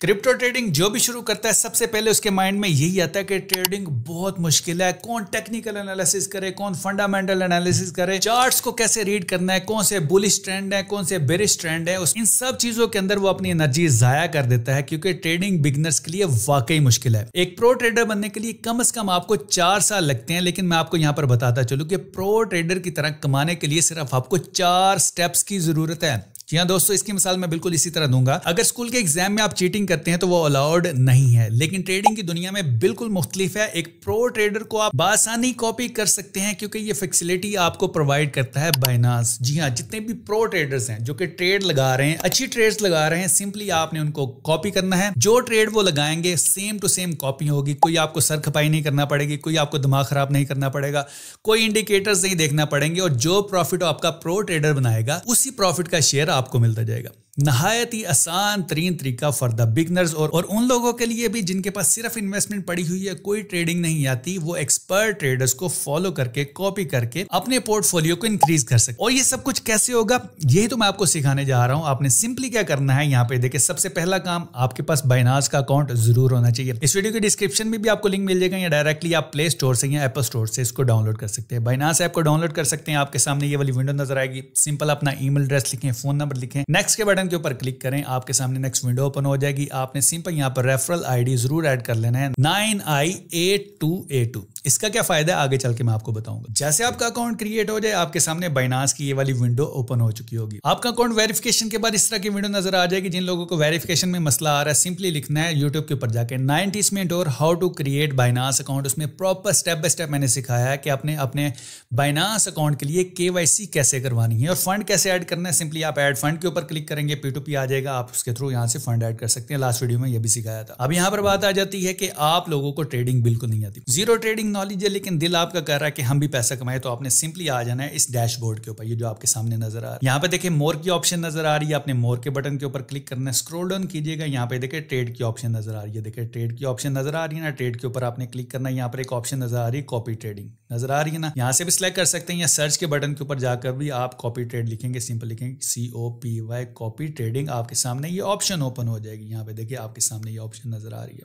Crypto trading जो भी शुरू करता है सबसे पहले उसके माइंड में यही आता है कि ट्रेडिंग बहुत मुश्किल है, कौन टेक्निकल एनालिसिस करे, कौन फंडामेंटल एनालिसिस करे, चार्ट्स को कैसे रीड करना है, कौन से बुलिश ट्रेंड है, कौन से बेरिश ट्रेंड है, इन सब चीजों के अंदर वो अपनी एनर्जी जाया कर देता है क्योंकि ट्रेडिंग बिगिनर्स के लिए वाकई मुश्किल है। एक प्रो ट्रेडर बनने के लिए कम से कम आपको 4 साल लगते हैं, लेकिन मैं आपको यहां पर बताता चलूं कि प्रो ट्रेडर की तरह कमाने के लिए सिर्फ आपको 4 स्टेप्स की जरूरत है। जी हाँ दोस्तों, इसकी मिसाल मैं बिल्कुल इसी तरह दूंगा। अगर स्कूल के एग्जाम में आप चीटिंग करते हैं तो वो अलाउड नहीं है, लेकिन ट्रेडिंग की दुनिया में बिल्कुल मुख्तलिफ है। एक प्रो ट्रेडर को आप बासानी कॉपी कर सकते हैं क्योंकि ये फैसिलिटी आपको प्रोवाइड करता है बाइनांस। जी हाँ, जितने भी प्रो ट्रेडर्स हैं जो कि ट्रेड लगा रहे हैं, अच्छी ट्रेड्स लगा रहे हैं, सिंपली आपने उनको कॉपी करना है। जो ट्रेड वो लगाएंगे सेम टू सेम कॉपी होगी, कोई आपको सर खपाई नहीं करना पड़ेगी, कोई आपको दिमाग खराब नहीं करना पड़ेगा, कोई इंडिकेटर्स नहीं देखना पड़ेंगे, और जो प्रॉफिट आपका प्रो ट्रेडर बनाएगा उसी प्रॉफिट का शेयर आपको मिलता जाएगा। नहायत ही आसान तरीन तरीका फॉर द बिगनर्स और उन लोगों के लिए भी जिनके पास सिर्फ इन्वेस्टमेंट पड़ी हुई है, कोई ट्रेडिंग नहीं आती, वो एक्सपर्ट ट्रेडर्स को फॉलो करके कॉपी करके अपने पोर्टफोलियो को इंक्रीज कर सकते। और ये सब कुछ कैसे होगा, यही तो मैं आपको सिखाने जा रहा हूं। आपने सिंपली क्या करना है, यहाँ पे देखिए, सबसे पहला काम, आपके पास बाइनांस का अकाउंट जरूर होना चाहिए। इस वीडियो के डिस्क्रिप्शन में भी आपको लिंक मिल जाएगा, या डायरेक्टली आप प्ले स्टोर से या एप्पल स्टोर से इसको डाउनलोड कर सकते हैं। बाइनांस ऐप को डाउनलोड कर सकते हैं। आपके सामने ये वाली विंडो नजर आएगी। सिंपल अपना ईमेल एड्रेस लिखें, फोन नंबर लिखें, नेक्स्ट के बटन के ऊपर क्लिक करें, आपके सामने नेक्स्ट विंडो ओपन हो जाएगी। आपने सिंपल यहाँ पर रेफरल आईडी जरूर ऐड कर लेना है, 9i8282। इसका क्या फायदा है आगे चल के मैं आपको बताऊंगा। जैसे आपका अकाउंट क्रिएट हो जाए, आपके सामने बाइनांस की ये वाली विंडो ओपन हो चुकी होगी। आपका अकाउंट वेरिफिकेशन के बाद इस तरह की विंडो नजर आ जाएगी। जिन लोगों को वेरिफिकेशन में मसला आ रहा है, सिंपली लिखना है यूट्यूब के ऊपर जाके 90 मिनट और how to create Binance account. उसमें प्रॉपर स्टेप बाय स्टेप मैंने सिखाया है कि आपने अपने बाइनांस अकाउंट के लिए KYC कैसे करवानी है और फंड कैसे ऐड करना है। सिंपली आप ऐड फंड के ऊपर क्लिक करेंगे, P2P आ जाएगा, आप उसके थ्रू यहाँ से फंड ऐड कर सकते हैं। लास्ट वीडियो में ये भी सिखाया था। अब यहाँ पर बात आ जाती है कि आप लोगों को ट्रेडिंग बिल्कुल नहीं आती, जीरो ट्रेडिंग नॉलेज है, लेकिन दिल आपका कर रहा है कि हम भी पैसा कमाए, तो आपने सिंपली आ जाना है इस डैशबोर्ड के ऊपर, ये जो आपके सामने नजर आ रहा है। यहाँ पे देखिए मोर की ऑप्शन नजर आ रही है, आपने मोर के बटन के ऊपर क्लिक करना है, स्क्रॉल डाउन कीजिएगा, यहाँ पे देखिए ट्रेड की ऑप्शन नजर आ रही है। देखिए ट्रेड की ऑप्शन नजर आ रही है ना, ट्रेड के ऊपर आपने क्लिक करना है। यहाँ पर एक ऑप्शन नजर आ रही है कॉपी ट्रेडिंग, नजर आ रही है ना, यहाँ से भी सिलेक्ट कर सकते हैं, या सर्च के बटन के ऊपर जाकर भी आप कॉपी ट्रेड लिखेंगे, सिंपल लिखेंगे COPY कॉपी ट्रेडिंग, आपके सामने ये ऑप्शन ओपन हो जाएगी। यहाँ पे देखिए आपके सामने ये ऑप्शन नजर आ रही है।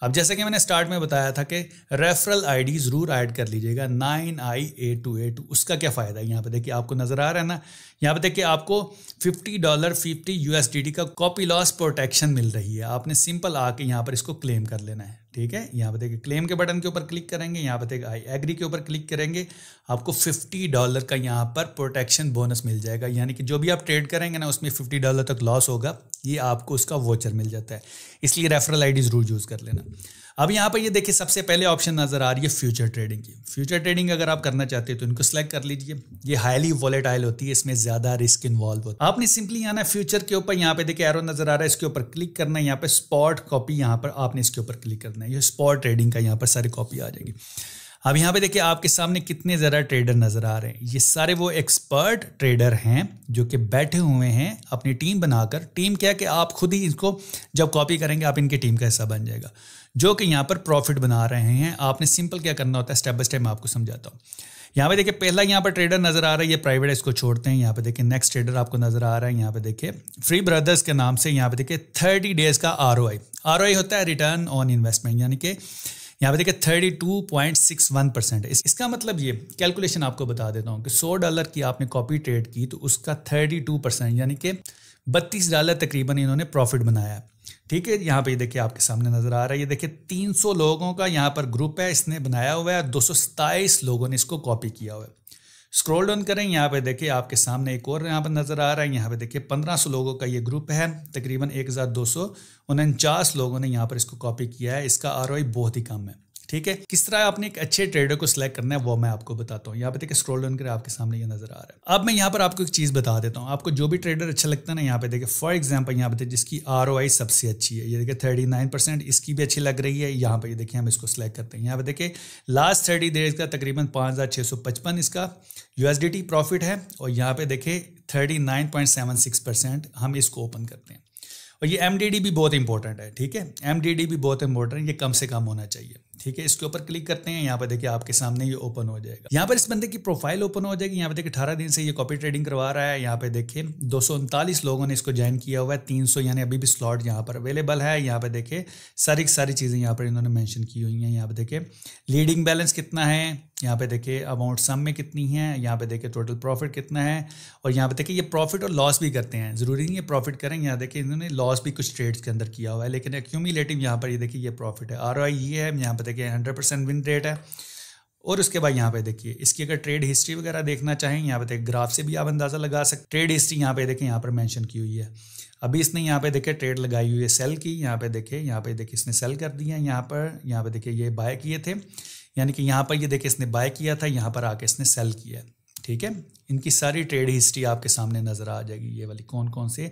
अब जैसे कि मैंने स्टार्ट में बताया था कि रेफरल आईडी जरूर ऐड कर लीजिएगा, 9i8282। उसका क्या फायदा है, यहाँ पे देखिए आपको नजर आ रहा है ना, यहाँ पे देखिए आपको $50 50 USDT का कॉपी लॉस प्रोटेक्शन मिल रही है। आपने सिंपल आके यहाँ पर इसको क्लेम कर लेना है, ठीक है। यहाँ पे देखिए क्लेम के बटन के ऊपर क्लिक करेंगे, यहाँ पे देखिए आई एग्री के ऊपर क्लिक करेंगे, आपको $50 का यहाँ पर प्रोटेक्शन बोनस मिल जाएगा। यानी कि जो भी आप ट्रेड करेंगे ना, उसमें $50 तक लॉस होगा, ये आपको उसका वोचर मिल जाता है। इसलिए रेफरल आईडी जरूर यूज कर लेना। अब यहाँ पर ये देखिए सबसे पहले ऑप्शन नजर आ रही है फ्यूचर ट्रेडिंग की। फ्यूचर ट्रेडिंग अगर आप करना चाहते हैं तो इनको सेलेक्ट कर लीजिए। ये हाईली वॉलेटाइल होती है, इसमें ज्यादा रिस्क इन्वॉल्व होता है। आपने सिंपली आना फ्यूचर के ऊपर, यहाँ पे देखिए एरो नजर आ रहा है, इसके ऊपर क्लिक करना है, यहाँ पे स्पॉट कॉपी, यहाँ पर आपने इसके ऊपर क्लिक करना है, ये स्पॉट ट्रेडिंग का यहाँ पर सारी कॉपी आ जाएगी। अब यहाँ पे देखिए आपके सामने कितने ज़्यादा ट्रेडर नज़र आ रहे हैं। ये सारे वो एक्सपर्ट ट्रेडर हैं जो कि बैठे हुए हैं अपनी टीम बनाकर। टीम क्या है कि आप खुद ही इसको जब कॉपी करेंगे आप इनकी टीम का हिस्सा बन जाएगा, जो कि यहाँ पर प्रॉफिट बना रहे हैं। आपने सिंपल क्या करना होता है, स्टेप बाय स्टेप मैं आपको समझाता हूँ। यहाँ पे देखिए पहला यहाँ पर ट्रेडर नजर आ रहा है, ये प्राइवेट है, इसको छोड़ते हैं। यहाँ पे देखिए नेक्स्ट ट्रेडर आपको नजर आ रहा है, यहाँ पे देखिए फ्री ब्रदर्स के नाम से। यहाँ पे देखिए 30 डेज का ROI होता है, रिटर्न ऑन इन्वेस्टमेंट, यानी कि यहाँ पे देखिए 32.61% है। इसका मतलब ये कैलकुलेशन आपको बता देता हूँ कि $100 की आपने कॉपी ट्रेड की तो उसका 32% यानी कि $32 तकरीबन इन्होंने प्रॉफिट बनाया है, ठीक है। यहाँ पे देखिए आपके सामने नजर आ रहा है, ये देखिए 300 लोगों का यहाँ पर ग्रुप है, इसने बनाया हुआ है, 227 लोगों ने इसको कॉपी किया हुआ है। स्क्रॉल डाउन करें, यहाँ पे देखिए आपके सामने एक और यहाँ पर नजर आ रहा है, यहाँ पे देखिए 1500 लोगों का ये ग्रुप है, तकरीबन 1249 लोगों ने यहाँ पर इसको कॉपी किया है। इसका ROI बहुत ही कम है, ठीक है। किस तरह आपने एक अच्छे ट्रेडर को सिलेक्ट करना है वो मैं आपको बताता हूँ। यहाँ पे देखिए स्क्रॉल डाउन करें, आपके सामने ये नजर आ रहा है। अब मैं यहाँ पर आपको एक चीज़ बता देता हूँ, आपको जो भी ट्रेडर अच्छा लगता है ना, यहाँ पे देखिए फॉर एग्जांपल यहाँ पे देखिए जिसकी ROI सबसे अच्छी है, ये देखिए 39%, इसकी भी अच्छी लग रही है। यहाँ पे देखिए हम इसको सिलेक्ट करते हैं। यहाँ पे देखिए लास्ट 30 डेज का तकरीबन 5655 इसका USDT प्रॉफिट है, और यहाँ पे देखिए 39.76% हम इसको ओपन करते हैं। और ये MDD भी बहुत इंपॉर्टेंट है, ठीक है। MDD भी बहुत इंपॉर्टेंट है, ये कम से कम होना चाहिए, ठीक है, इसके ऊपर क्लिक करते हैं, यहाँ पे देखिए आपके सामने ये ओपन हो जाएगा। यहाँ पर इस बंदे की प्रोफाइल ओपन हो जाएगी। यहाँ पे देखिए 18 दिन से ये कॉपी ट्रेडिंग करवा रहा है। यहाँ पे देखिए 239 लोगों ने इसको ज्वाइन किया हुआ है, 300 यानी अभी भी स्लॉट यहाँ पर अवेलेबल है। यहाँ पे देखिए सारी चीज़ें यहाँ पर इन्होंने मेंशन की हुई हैं। यहाँ पे देखिए लीडिंग बैलेंस कितना है, यहाँ पे देखिए अमाउंट सम में कितनी है, यहाँ पे देखिए टोटल प्रॉफिट कितना है, और यहाँ पे देखिए ये प्रॉफिट और लॉस भी करते हैं, ज़रूरी नहीं है प्रॉफिट करें। यहाँ देखिए इन्होंने लॉस भी कुछ ट्रेड्स के अंदर किया हुआ है, लेकिन एक्यूमुलेटिव यहाँ पर ये देखिए ये प्रॉफिट है। ROI ये है, यहाँ पे देखिए 100% विन रेट है। और उसके बाद यहाँ पे देखिए इसकी अगर ट्रेड हिस्ट्री वगैरह देखना चाहें, यहाँ पे देखिए ग्राफ से भी आप अंदाज़ा लगा सकते। ट्रेड हिस्ट्री यहाँ पे देखिए यहाँ पर मेंशन की हुई है। अभी इसने यहाँ पे देखिए ट्रेड लगाई हुई है सेल की, यहाँ पे देखिए इसने सेल कर दिया है। यहाँ पे देखिए ये बाय किए थे, यानी कि यहाँ पर ये देखिए इसने बाय किया था, यहाँ पर आके इसने सेल किया। ठीक है, इनकी सारी ट्रेड हिस्ट्री आपके सामने नज़र आ जाएगी, ये वाली कौन कौन से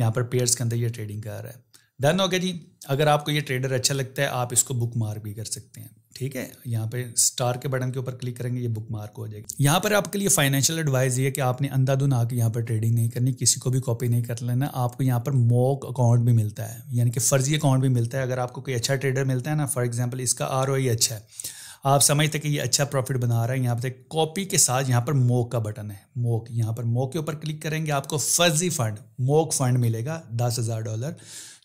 यहाँ पर पेयर्स के अंदर ये ट्रेडिंग कर रहा है। डन हो गया जी। अगर आपको ये ट्रेडर अच्छा लगता है आप इसको बुक मार्क भी कर सकते हैं। ठीक है, यहाँ पे स्टार के बटन के ऊपर क्लिक करेंगे, ये बुक मार्क हो जाएगी। यहाँ पर आपके लिए फाइनेंशियल एडवाइस ये है कि आपने अंधाधुन आके यहाँ पर ट्रेडिंग नहीं करनी, किसी को भी कॉपी नहीं कर लेना। आपको यहाँ पर मॉक अकाउंट भी मिलता है, यानी कि फर्जी अकाउंट भी मिलता है। अगर आपको कोई अच्छा ट्रेडर मिलता है ना, फॉर एग्जाम्पल इसका ROI अच्छा है, आप समझते कि ये अच्छा प्रॉफिट बना रहा है, यहाँ पे कॉपी के साथ यहाँ पर मॉक का बटन है, मॉक, यहाँ पर मॉक के ऊपर क्लिक करेंगे, आपको फर्जी फंड मॉक फंड मिलेगा $10,000,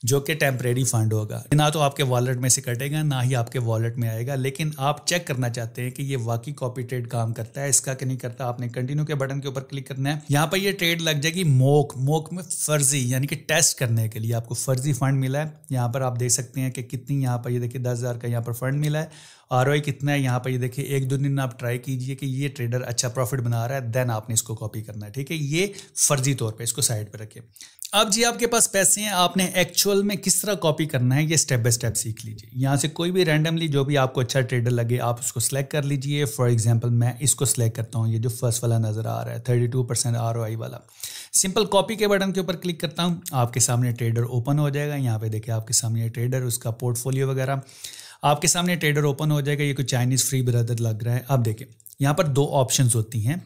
जो कि टेम्परेरी फंड होगा। ना तो आपके वॉलेट में से कटेगा, ना ही आपके वॉलेट में आएगा। लेकिन आप चेक करना चाहते हैं कि ये वाकई कॉपी ट्रेड काम करता है इसका कि नहीं करता, आपने कंटिन्यू के बटन के ऊपर क्लिक करना है। यहाँ पर ये ट्रेड लग जाएगी मॉक में फर्जी, यानी कि टेस्ट करने के लिए आपको फर्जी फंड मिला है। यहाँ पर आप देख सकते हैं कि कितनी, यहाँ पर ये देखिए 10,000 का यहाँ पर फंड मिला है। ROI कितना है, यहाँ पर ये देखिए 1-2 दिन आप ट्राई कीजिए कि ये ट्रेडर अच्छा प्रॉफिट बना रहा है, देन आपने इसको कॉपी करना है। ठीक है, ये फर्जी तौर पे इसको साइड पे रखें। अब जी आपके पास पैसे हैं, आपने एक्चुअल में किस तरह कॉपी करना है ये स्टेप बाय स्टेप सीख लीजिए। यहाँ से कोई भी रैंडमली जो भी आपको अच्छा ट्रेडर लगे आप उसको सिलेक्ट कर लीजिए। फॉर एग्जांपल मैं इसको सिलेक्ट करता हूँ, ये जो फर्स्ट वाला नज़र आ रहा है 32% ROI वाला। सिंपल कॉपी के बटन के ऊपर क्लिक करता हूँ, आपके सामने ट्रेडर ओपन हो जाएगा। यहाँ पे देखिए आपके सामने ट्रेडर, उसका पोर्टफोलियो वगैरह आपके सामने ट्रेडर ओपन हो जाएगा। ये कोई चाइनीज़ फ्री ब्रदर लग रहा है। अब देखिए यहाँ पर 2 ऑप्शंस होती हैं।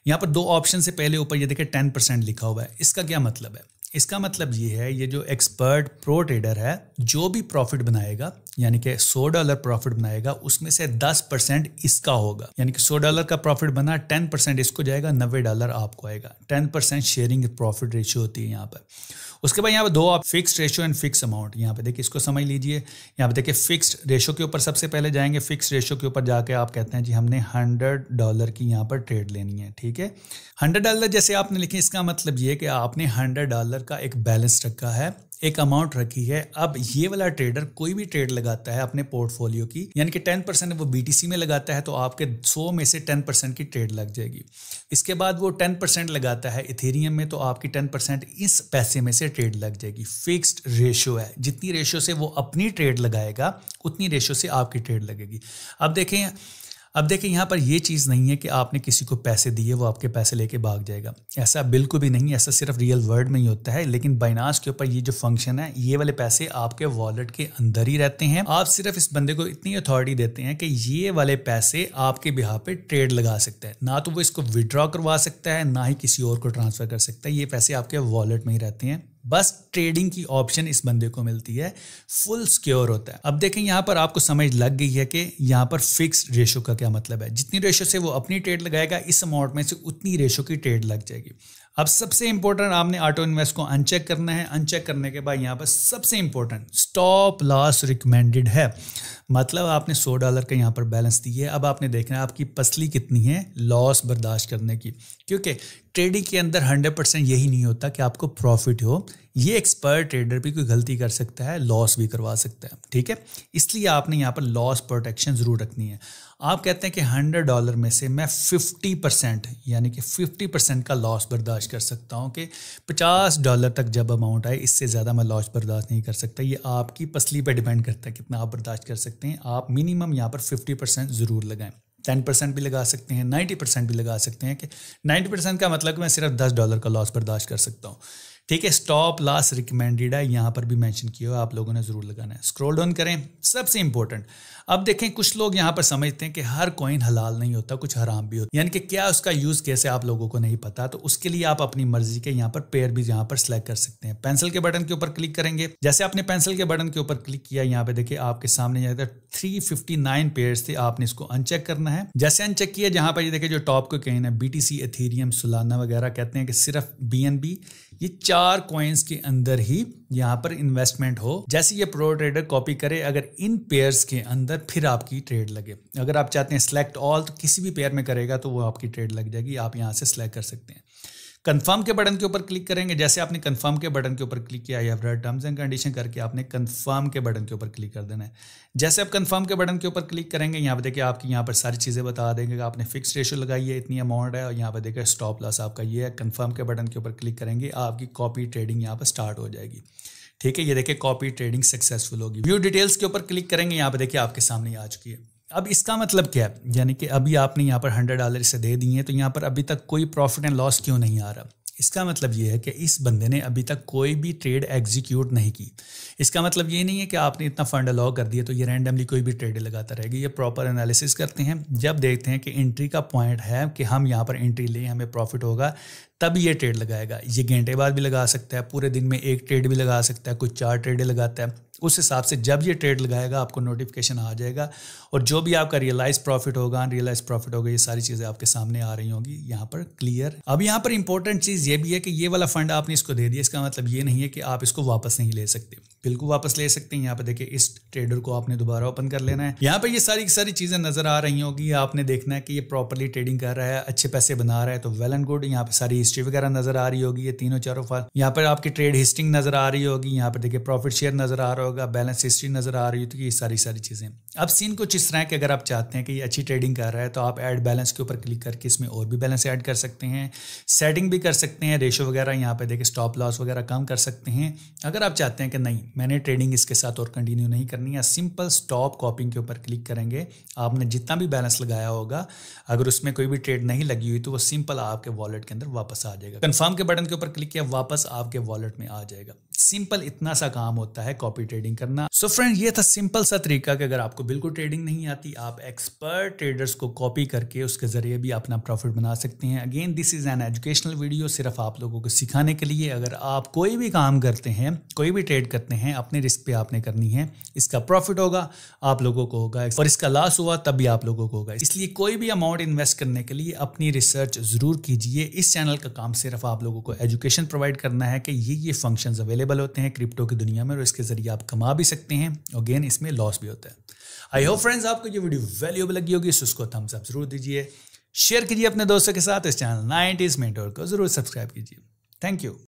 यहाँ पर 2 ऑप्शन से पहले ऊपर ये देखिए 10% लिखा हुआ है। इसका क्या मतलब है? इसका मतलब ये है, ये जो एक्सपर्ट प्रो ट्रेडर है जो भी प्रॉफिट बनाएगा, यानी कि $100 प्रॉफिट बनाएगा, उसमें से 10% इसका होगा। यानी कि $100 का प्रॉफिट बना, 10% इसको जाएगा, $90 आपको आएगा। 10% शेयरिंग प्रॉफिट रेशियो होती है यहाँ पर। उसके बाद यहाँ पर 2 आप fixed ratio and fix amount, यहाँ पे देखिए इसको समझ लीजिए। यहाँ पे देखिए फिक्स्ड रेशियो के ऊपर सबसे पहले जाएंगे। फिक्स्ड रेशियो के ऊपर जाके आप कहते हैं जी हमने $100 की यहाँ पर ट्रेड लेनी है। ठीक है, $100 जैसे आपने लिखे, इसका मतलब ये कि आपने $100 का एक बैलेंस रखा है, एक अमाउंट रखी है। अब ये वाला ट्रेडर कोई भी ट्रेड लगाता है अपने पोर्टफोलियो की, यानी कि 10% वो BTC में लगाता है, तो आपके 100 में से 10% की ट्रेड लग जाएगी। इसके बाद वो 10% लगाता है इथेरियम में, तो आपकी 10% इस पैसे में से ट्रेड लग जाएगी। फिक्स्ड रेशियो है, जितनी रेशियो से वो अपनी ट्रेड लगाएगा उतनी रेशियो से आपकी ट्रेड लगेगी। अब देखें यहाँ पर ये चीज़ नहीं है कि आपने किसी को पैसे दिए वो आपके पैसे लेके भाग जाएगा, ऐसा बिल्कुल भी नहीं। ऐसा सिर्फ रियल वर्ल्ड में ही होता है, लेकिन बाइनांस के ऊपर ये जो फंक्शन है, ये वाले पैसे आपके वॉलेट के अंदर ही रहते हैं। आप सिर्फ इस बंदे को इतनी अथॉरिटी देते हैं कि ये वाले पैसे आपके बिहाफ पे ट्रेड लगा सकता है। ना तो वो इसको विड्रॉ करवा सकता है, ना ही किसी और को ट्रांसफर कर सकता है। ये पैसे आपके वॉलेट में ही रहते हैं, बस ट्रेडिंग की ऑप्शन इस बंदे को मिलती है, फुल सिक्योर होता है। अब देखें यहाँ पर आपको समझ लग गई है कि यहाँ पर फिक्स्ड रेशियो का क्या मतलब है। जितनी रेशियो से वो अपनी ट्रेड लगाएगा, इस अमाउंट में से उतनी रेशियो की ट्रेड लग जाएगी। अब सबसे इंपॉर्टेंट, आपने ऑटो इन्वेस्ट को अनचेक करना है। अनचेक करने के बाद यहाँ पर सबसे इंपॉर्टेंट स्टॉप लॉस रिकमेंडेड है। मतलब आपने $100 का यहाँ पर बैलेंस दिया है। अब आपने देखना है आपकी पसली कितनी है लॉस बर्दाश्त करने की, क्योंकि ट्रेडिंग के अंदर 100% यही नहीं होता कि आपको प्रॉफिट हो। ये एक्सपर्ट ट्रेडर भी कोई गलती कर सकता है, लॉस भी करवा सकता है। ठीक है, इसलिए आपने यहाँ पर लॉस प्रोटेक्शन ज़रूर रखनी है। आप कहते हैं कि $100 में से मैं 50% यानी कि 50% का लॉस बर्दाश्त कर सकता हूँ, कि $50 तक जब अमाउंट आए, इससे ज़्यादा मैं लॉस बर्दाश्त नहीं कर सकता। ये आपकी पसली पे डिपेंड करता है कितना आप बर्दाश्त कर सकते हैं। आप मिनिमम यहाँ पर 50% ज़रूर लगाएं। 10% भी लगा सकते हैं, 90% भी लगा सकते हैं। कि 90% का मतलब कि मैं सिर्फ $10 का लॉस बर्दाश्त कर सकता हूँ। ठीक है, स्टॉप लॉस रिकमेंडेड है, यहाँ पर भी मेंशन किया हुआ, आप लोगों ने जरूर लगाना है। स्क्रॉल डाउन करें, सबसे इंपॉर्टेंट, अब देखें कुछ लोग यहाँ पर समझते हैं कि हर कॉइन हलाल नहीं होता, कुछ हराम भी होता, यानी कि क्या उसका यूज कैसे आप लोगों को नहीं पता, तो उसके लिए आप अपनी मर्जी के यहाँ पर पेयर भी यहाँ पर सिलेक्ट कर सकते हैं। पेंसिल के बटन के ऊपर क्लिक करेंगे, जैसे आपने पेंसिल के बटन के ऊपर क्लिक किया, यहाँ पे देखिए आपके सामने 359 पेयर्स थे, आपने इसको अनचेक करना है। जैसे अनचेक किया, जहां पर ये देखिए जो टॉप को कहीं है BTC, एथेरियम, सोलाना वगैरह, कहते हैं कि सिर्फ BNB, ये 4 कॉइन्स के अंदर ही यहाँ पर इन्वेस्टमेंट हो। जैसे ये प्रो ट्रेडर कॉपी करे, अगर इन पेयर्स के अंदर फिर आपकी ट्रेड लगे। अगर आप चाहते हैं सिलेक्ट ऑल, तो किसी भी पेयर में करेगा तो वो आपकी ट्रेड लग जाएगी, आप यहाँ से सिलेक्ट कर सकते हैं। कंफर्म के बटन के ऊपर क्लिक करेंगे, जैसे आपने कंफर्म के बटन के ऊपर क्लिक किया, या फिर टर्म्स एंड कंडीशन करके आपने कंफर्म के बटन के ऊपर क्लिक कर देना है। जैसे आप कंफर्म के बटन के ऊपर क्लिक करेंगे, यहाँ पे देखिए आपकी यहाँ पर सारी चीज़ें बता देंगे कि आपने फिक्स रेशो लगाई है, इतनी अमाउंट है, और यहाँ पे देखिए स्टॉप लॉस आपका ये है। कंफर्म के बटन के ऊपर क्लिक करेंगे, आपकी कॉपी ट्रेडिंग यहाँ पर स्टार्ट हो जाएगी। ठीक है, ये देखिए कॉपी ट्रेडिंग सक्सेसफुल होगी। व्यू डिटेल्स के ऊपर क्लिक करेंगे, यहाँ पे देखिए आपके सामने आ चुकी है। अब इसका मतलब क्या है, यानी कि अभी आपने यहाँ पर $100 इसे दे दिए हैं, तो यहाँ पर अभी तक कोई प्रॉफिट एंड लॉस क्यों नहीं आ रहा। इसका मतलब ये है कि इस बंदे ने अभी तक कोई भी ट्रेड एग्जीक्यूट नहीं की। इसका मतलब ये नहीं है कि आपने इतना फंड अलाउ कर दिया तो ये रैंडमली कोई भी ट्रेड लगाता रहेगा। ये प्रॉपर एनालिसिस करते हैं, जब देखते हैं कि एंट्री का पॉइंट है कि हम यहाँ पर एंट्री लें, हमें प्रॉफिट होगा, तब ये ट्रेड लगाएगा। ये घंटे बाद भी लगा सकता है, पूरे दिन में एक ट्रेड भी लगा सकता है, कुछ 4 ट्रेडें लगाता है। उस हिसाब से जब ये ट्रेड लगाएगा आपको नोटिफिकेशन आ जाएगा, और जो भी आपका रियलाइज प्रॉफिट होगा, अनरियलाइज प्रॉफिट होगा, ये सारी चीज़ें आपके सामने आ रही होंगी यहाँ पर क्लियर। अब यहाँ पर इंपॉर्टेंट चीज़ ये भी है कि ये वाला फंड आपने इसको दे दिया, इसका मतलब ये नहीं है कि आप इसको वापस नहीं ले सकते, बिल्कुल वापस ले सकते हैं। यहाँ पे देखिए इस ट्रेडर को आपने दोबारा ओपन कर लेना है। यहाँ पे ये सारी चीज़ें नजर आ रही होगी, आपने देखना है कि ये प्रॉपरली ट्रेडिंग कर रहा है, अच्छे पैसे बना रहा है, तो वेल एंड गुड। यहाँ पे सारी हिस्ट्री वगैरह नजर आ रही होगी, ये तीनों चारों फाइल, यहाँ पर आपकी ट्रेड हिस्ट्री नजर आ रही होगी, यहाँ पे देखिए प्रॉफिट शेयर नजर आ रहा होगा, बैलेंस हिस्ट्री नजर आ रही है, तो ये सारी चीजें। अब सीन कुछ इस तरह है कि अगर आप चाहते हैं कि ये अच्छी ट्रेडिंग कर रहा है, तो आप ऐड बैलेंस के ऊपर क्लिक करके इसमें और भी बैलेंस ऐड कर सकते हैं, सेटिंग भी कर सकते हैं, रेशो वगैरह यहाँ पे देखिए स्टॉप लॉस वगैरह कम कर सकते हैं। अगर आप चाहते हैं कि नहीं, मैंने ट्रेडिंग इसके साथ और कंटिन्यू नहीं करनी है, सिंपल स्टॉप कॉपिंग के ऊपर क्लिक करेंगे, आपने जितना भी बैलेंस लगाया होगा, अगर उसमें कोई भी ट्रेड नहीं लगी हुई तो वो सिंपल आपके वॉलेट के अंदर वापस आ जाएगा। कंफर्म के बटन के ऊपर क्लिक किया, वापस आपके वॉलेट में आ जाएगा। सिंपल इतना सा काम होता है कॉपी ट्रेडिंग करना। सो फ्रेंड, ये था सिंपल सा तरीका कि अगर आपको बिल्कुल ट्रेडिंग नहीं आती, आप एक्सपर्ट ट्रेडर्स को कॉपी करके उसके जरिए भी अपना प्रॉफिट बना सकते हैं। Again this is an educational video, सिर्फ आप लोगों को सिखाने के लिए। अगर आप कोई भी काम करते हैं, कोई भी ट्रेड करते हैं, अपने रिस्क पे आपने करनी है। इसका प्रॉफिट होगा आप लोगों को होगा, और इसका लॉस हुआ तब भी आप लोगों को होगा। इसलिए कोई भी अमाउंट इन्वेस्ट करने के लिए अपनी रिसर्च जरूर कीजिए। इस चैनल का काम सिर्फ आप लोगों को एजुकेशन प्रोवाइड करना है कि ये फंक्शंस अवेलेबल होते हैं क्रिप्टो की दुनिया में, और इसके जरिए आप कमा भी सकते हैं, अगेन इसमें लॉस भी होता है। आई होप फ्रेंड्स आपको ये वीडियो वैल्यूएबल लगी होगी, सो उसको थम्स अप जरूर दीजिए, शेयर कीजिए अपने दोस्तों के साथ। इस चैनल 90s मेंटोर को जरूर सब्सक्राइब कीजिए। Thank you.